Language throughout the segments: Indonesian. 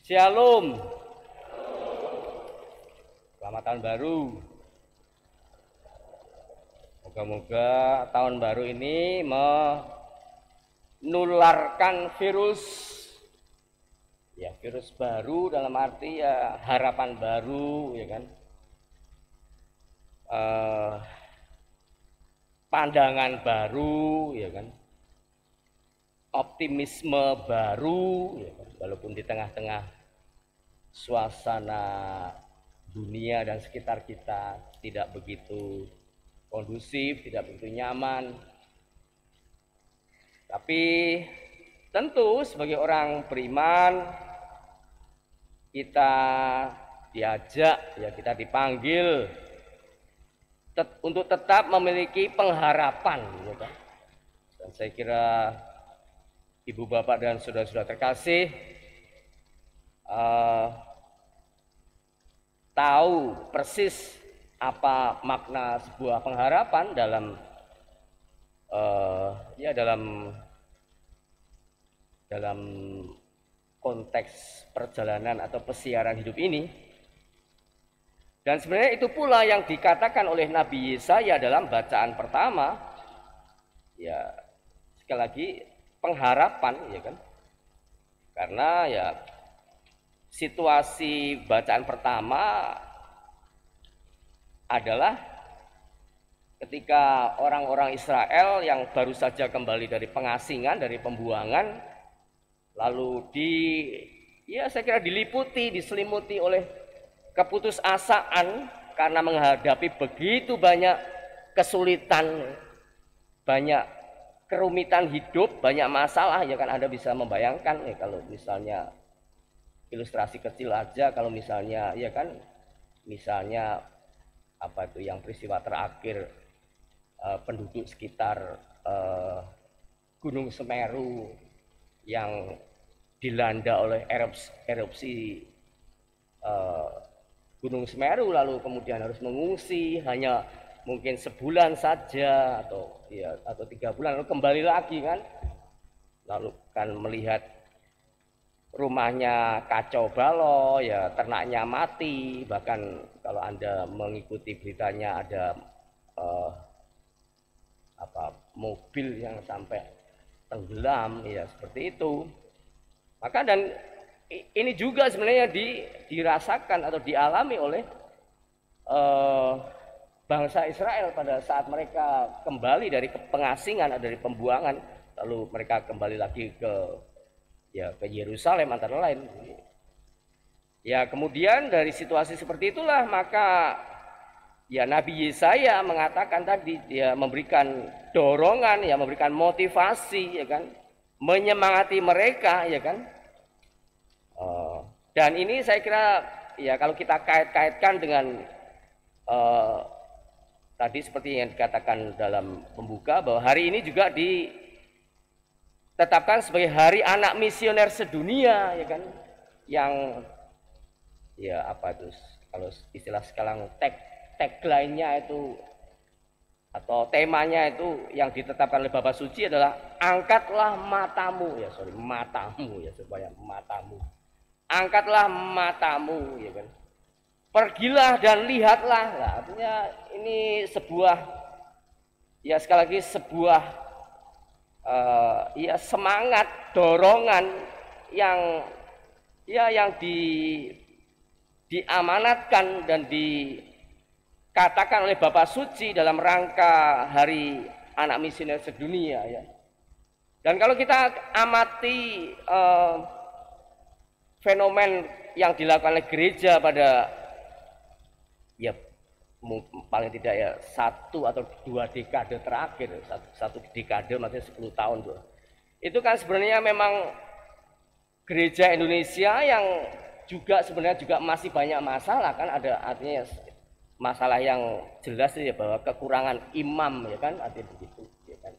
Shalom. Selamat tahun baru. Moga-moga tahun baru ini menularkan virus baru dalam arti ya harapan baru, ya kan, pandangan baru, ya kan, optimisme baru, ya kan? Walaupun di tengah-tengah suasana dunia dan sekitar kita tidak begitu kondusif, tidak begitu nyaman, tapi tentu sebagai orang beriman kita diajak, ya kita dipanggil untuk tetap memiliki pengharapan, ya kan? Dan saya kira Ibu, Bapak, dan saudara-saudara terkasih tahu persis apa makna sebuah pengharapan dalam dalam konteks perjalanan atau pesiaran hidup ini. Dan sebenarnya itu pula yang dikatakan oleh Nabi Yesaya dalam bacaan pertama. Ya, sekali lagi pengharapan, ya kan, karena ya situasi bacaan pertama adalah ketika orang-orang Israel yang baru saja kembali dari pengasingan, dari pembuangan, lalu saya kira diselimuti oleh keputusasaan karena menghadapi begitu banyak kesulitan, banyak kerumitan hidup, banyak masalah, ya kan. Anda bisa membayangkan ya, kalau misalnya ilustrasi kecil aja, kalau misalnya ya kan, misalnya apa itu yang peristiwa terakhir penduduk sekitar Gunung Semeru yang dilanda oleh erupsi Gunung Semeru, lalu kemudian harus mengungsi hanya mungkin sebulan saja atau 3 bulan, lalu kembali lagi kan, lalu kan melihat rumahnya kacau balau, ya ternaknya mati, bahkan kalau Anda mengikuti beritanya ada mobil yang sampai tenggelam, ya seperti itu. Maka dan ini juga sebenarnya dirasakan atau dialami oleh bangsa Israel pada saat mereka kembali dari pengasingan atau dari pembuangan, lalu mereka kembali lagi ke Yerusalem antara lain. Ya, kemudian dari situasi seperti itulah maka ya Nabi Yesaya mengatakan tadi, dia memberikan dorongan, ya memberikan motivasi, ya kan, menyemangati mereka, ya kan. Dan ini saya kira ya kalau kita kait-kaitkan dengan tadi seperti yang dikatakan dalam pembuka, bahwa hari ini juga ditetapkan sebagai Hari Anak Misioner Sedunia, ya kan, yang ya apa itu kalau istilah sekarang tagline-nya itu atau temanya itu yang ditetapkan oleh Bapak Suci adalah angkatlah matamu, angkatlah matamu, ya kan, pergilah dan lihatlah. Nah, artinya ini sebuah sekali lagi sebuah semangat, dorongan yang diamanatkan dan dikatakan oleh Bapak Suci dalam rangka Hari Anak Misioner Sedunia, ya. Dan kalau kita amati fenomen yang dilakukan oleh gereja pada paling tidak 1 atau 2 dekade terakhir, satu dekade maksudnya 10 tahun tuh. Itu kan sebenarnya memang gereja Indonesia yang sebenarnya juga masih banyak masalah kan, ada artinya masalah yang jelas ya, bahwa kekurangan imam, ya kan, artinya begitu, ya kan.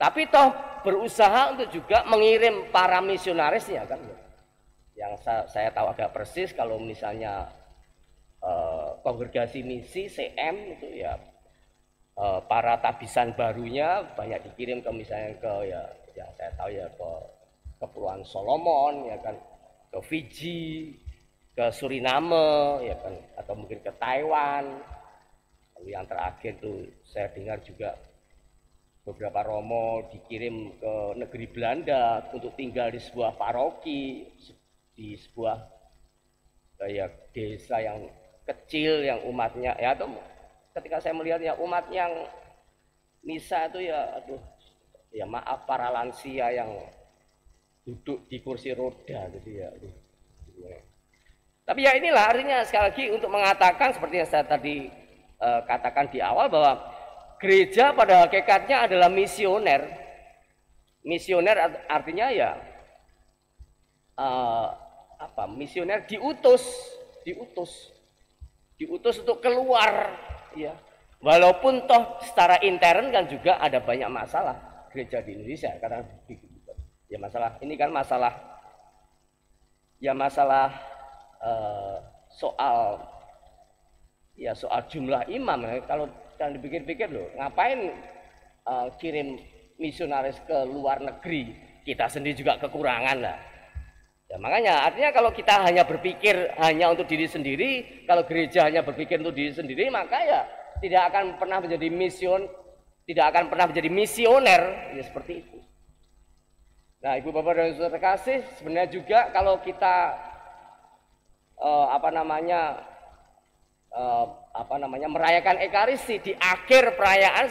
Tapi toh berusaha untuk juga mengirim para misionarisnya kan, ya. Yang saya tahu agak persis kalau misalnya kongregasi misi CM itu ya para tabisan barunya banyak dikirim ke misalnya ke yang saya tahu ya ke Kepulauan Solomon, ya kan, ke Fiji, ke Suriname, ya kan, atau mungkin ke Taiwan. Lalu yang terakhir tuh saya dengar juga beberapa romo dikirim ke negeri Belanda untuk tinggal di sebuah paroki, di sebuah ya, desa yang kecil yang umatnya ya, atau ketika saya melihat ya umat yang misa itu ya aduh ya maaf para lansia yang duduk di kursi roda gitu ya. Tapi ya inilah artinya sekali lagi untuk mengatakan seperti yang saya tadi katakan di awal bahwa gereja pada hakikatnya adalah misioner. Misioner artinya ya misioner diutus untuk keluar ya. Walaupun toh secara intern kan juga ada banyak masalah gereja di Indonesia karena ya masalah ini kan masalah soal jumlah imam. Kalau jangan dipikir-pikir loh, ngapain kirim misionaris ke luar negeri, kita sendiri juga kekurangan lah. Ya, makanya artinya kalau kita hanya berpikir hanya untuk diri sendiri, kalau gereja hanya berpikir untuk diri sendiri, maka ya tidak akan pernah menjadi misioner ya seperti itu. Nah, Ibu Bapak dan Saudara terkasih, sebenarnya juga kalau kita merayakan Ekaristi di akhir perayaan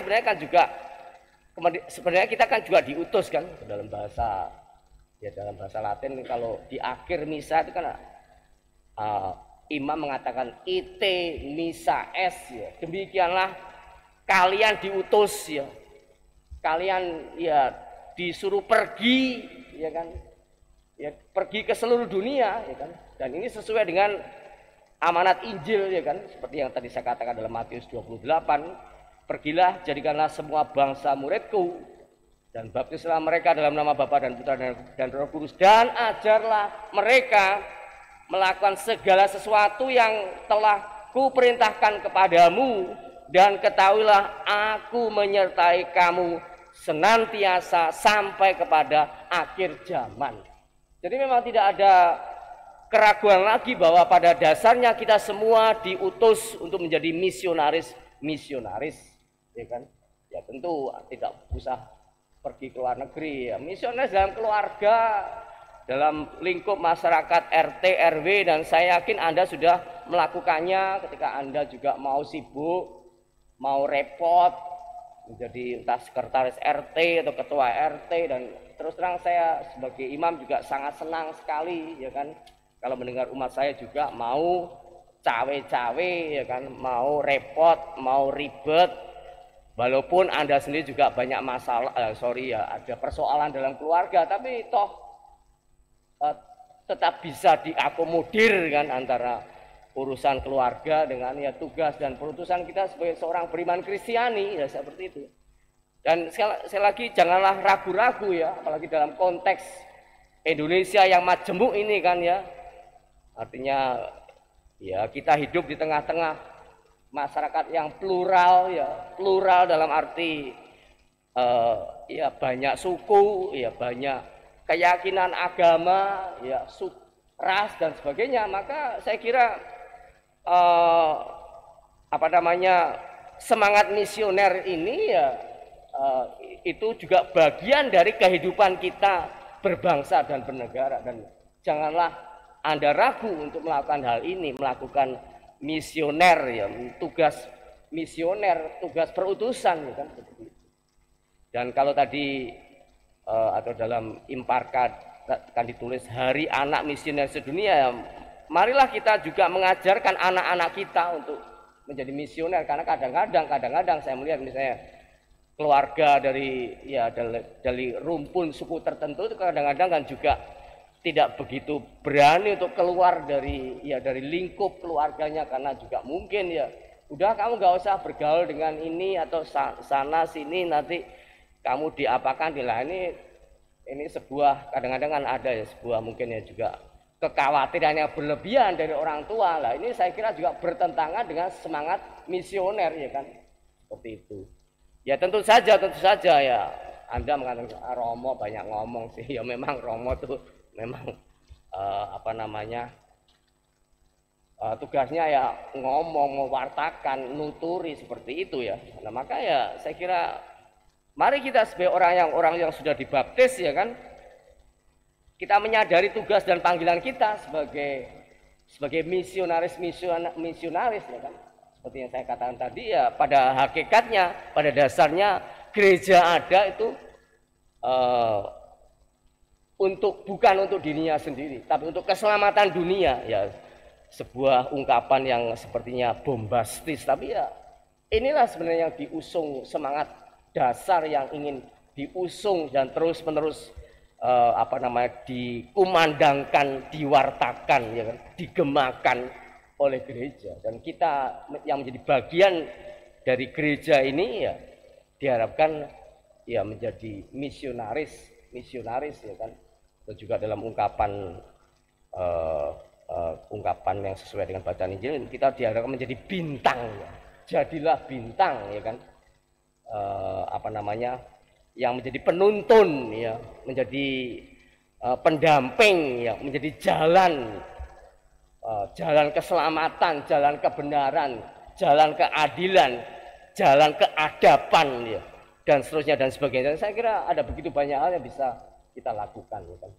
sebenarnya kita kan juga diutus kan dalam bahasa Latin. Kalau di akhir misa itu kan imam mengatakan ite missa est ya, demikianlah kalian diutus ya, kalian ya disuruh pergi ya kan, ya pergi ke seluruh dunia ya kan, dan ini sesuai dengan amanat Injil ya kan, seperti yang tadi saya katakan dalam Matius 28, pergilah jadikanlah semua bangsa muridku dan baptislah mereka dalam nama Bapa dan Putra dan Roh Kudus, dan ajarlah mereka melakukan segala sesuatu yang telah kuperintahkan kepadamu, dan ketahuilah aku menyertai kamu senantiasa sampai kepada akhir zaman. Jadi memang tidak ada keraguan lagi bahwa pada dasarnya kita semua diutus untuk menjadi misionaris, ya kan? Ya tentu tidak usah pergi ke luar negeri, ya misionaris dalam keluarga, dalam lingkup masyarakat RT RW, dan saya yakin Anda sudah melakukannya ketika Anda juga mau sibuk, mau repot menjadi entah sekretaris RT atau ketua RT. Dan terus terang saya sebagai imam juga sangat senang sekali ya kan kalau mendengar umat saya juga mau cawe-cawe ya kan, mau repot, mau ribet, walaupun Anda sendiri juga banyak masalah, ada persoalan dalam keluarga, tapi toh tetap bisa diakomodir kan antara urusan keluarga dengan ya tugas dan perutusan kita sebagai seorang beriman Kristiani ya seperti itu. Dan sekali lagi janganlah ragu-ragu ya, apalagi dalam konteks Indonesia yang majemuk ini kan ya. Artinya ya kita hidup di tengah-tengah masyarakat yang plural ya, plural dalam arti ya banyak suku, ya banyak keyakinan agama, ya ras dan sebagainya. Maka saya kira semangat misioner ini ya itu juga bagian dari kehidupan kita berbangsa dan bernegara. Dan janganlah Anda ragu untuk melakukan hal ini, melakukan misioner ya, tugas misioner, tugas perutusan ya kan seperti itu. Dan kalau tadi atau dalam Imparka kan ditulis Hari Anak Misioner Sedunia ya, marilah kita juga mengajarkan anak-anak kita untuk menjadi misioner, karena kadang-kadang saya melihat misalnya keluarga dari rumpun suku tertentu itu kadang-kadang kan juga tidak begitu berani untuk keluar dari lingkup keluarganya, karena juga mungkin ya udah kamu gak usah bergaul dengan ini atau sana sini, nanti kamu diapakan lah. Ini sebuah kadang-kadang kan ada ya sebuah mungkin ya juga kekhawatiran yang berlebihan dari orang tua lah. Ini saya kira juga bertentangan dengan semangat misioner ya kan, seperti itu. Ya tentu saja ya Anda mengatakan Romo banyak ngomong sih, ya memang Romo tuh memang apa namanya, tugasnya ya ngomong, mewartakan, nuturi seperti itu ya. Nah maka ya saya kira mari kita sebagai orang yang sudah dibaptis ya kan, kita menyadari tugas dan panggilan kita sebagai misionaris ya kan. Seperti yang saya katakan tadi ya, pada hakikatnya, pada dasarnya gereja ada itu bukan untuk dirinya sendiri, tapi untuk keselamatan dunia ya. Sebuah ungkapan yang sepertinya bombastis, tapi ya inilah sebenarnya yang diusung, semangat dasar yang ingin diusung dan terus menerus apa namanya, dikumandangkan, diwartakan ya kan, digemakan oleh gereja. Dan kita yang menjadi bagian dari gereja ini ya diharapkan ya menjadi misionaris ya kan. Dan juga dalam ungkapan yang sesuai dengan bacaan Injil, kita diharapkan menjadi bintang ya. Jadilah bintang ya kan, apa namanya, yang menjadi penuntun ya, menjadi pendamping ya, menjadi jalan keselamatan, jalan kebenaran, jalan keadilan, jalan keadaban ya, dan seterusnya dan sebagainya. Saya kira ada begitu banyak hal yang bisa kita lakukan ya kan.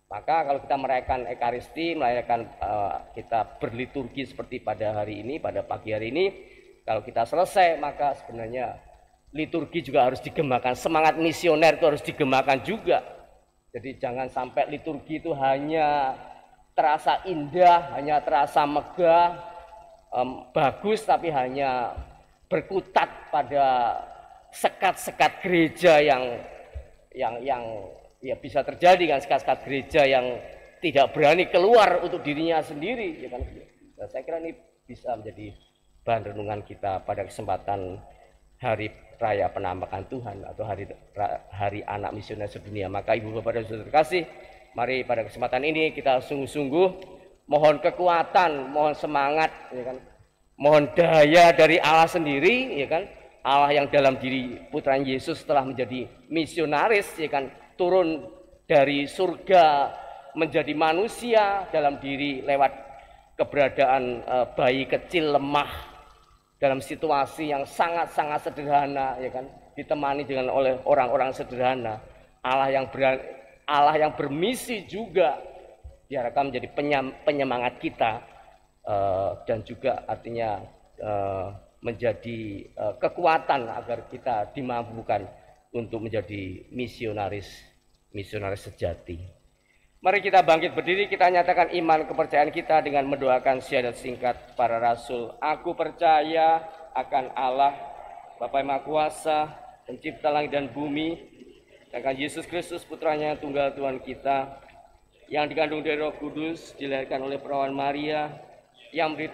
Maka kalau kita merayakan Ekaristi, kita berliturgi seperti pada hari ini, pada pagi hari ini, kalau kita selesai maka sebenarnya liturgi juga harus digemakan, semangat misioner itu harus digemakan juga. Jadi jangan sampai liturgi itu hanya terasa indah, hanya terasa megah, bagus, tapi hanya berkutat pada sekat-sekat gereja yang ya bisa terjadi kan, sekat-sekat gereja yang tidak berani keluar untuk dirinya sendiri ya kan. Nah, saya kira ini bisa menjadi bahan renungan kita pada kesempatan hari raya penampakan Tuhan atau hari anak misioner sedunia. Maka Ibu Bapak dan Saudara terkasih, mari pada kesempatan ini kita sungguh-sungguh mohon kekuatan, mohon semangat ya kan, mohon daya dari Allah sendiri ya kan. Allah yang dalam diri Putra Yesus telah menjadi misionaris ya kan, turun dari surga menjadi manusia dalam diri lewat keberadaan bayi kecil lemah dalam situasi yang sangat-sangat sederhana ya kan, ditemani oleh orang-orang sederhana. Allah yang bermisi juga diharapkan menjadi penyemangat kita, dan juga artinya menjadi kekuatan agar kita dimampukan untuk menjadi misionaris sejati. Mari kita bangkit berdiri, kita nyatakan iman kepercayaan kita dengan mendoakan syahadat singkat para rasul. Aku percaya akan Allah, Bapa yang Maha Kuasa, Pencipta langit dan bumi, dan akan Yesus Kristus Putranya tunggal Tuhan kita, yang dikandung dari Roh Kudus, dilahirkan oleh perawan Maria, yang menderita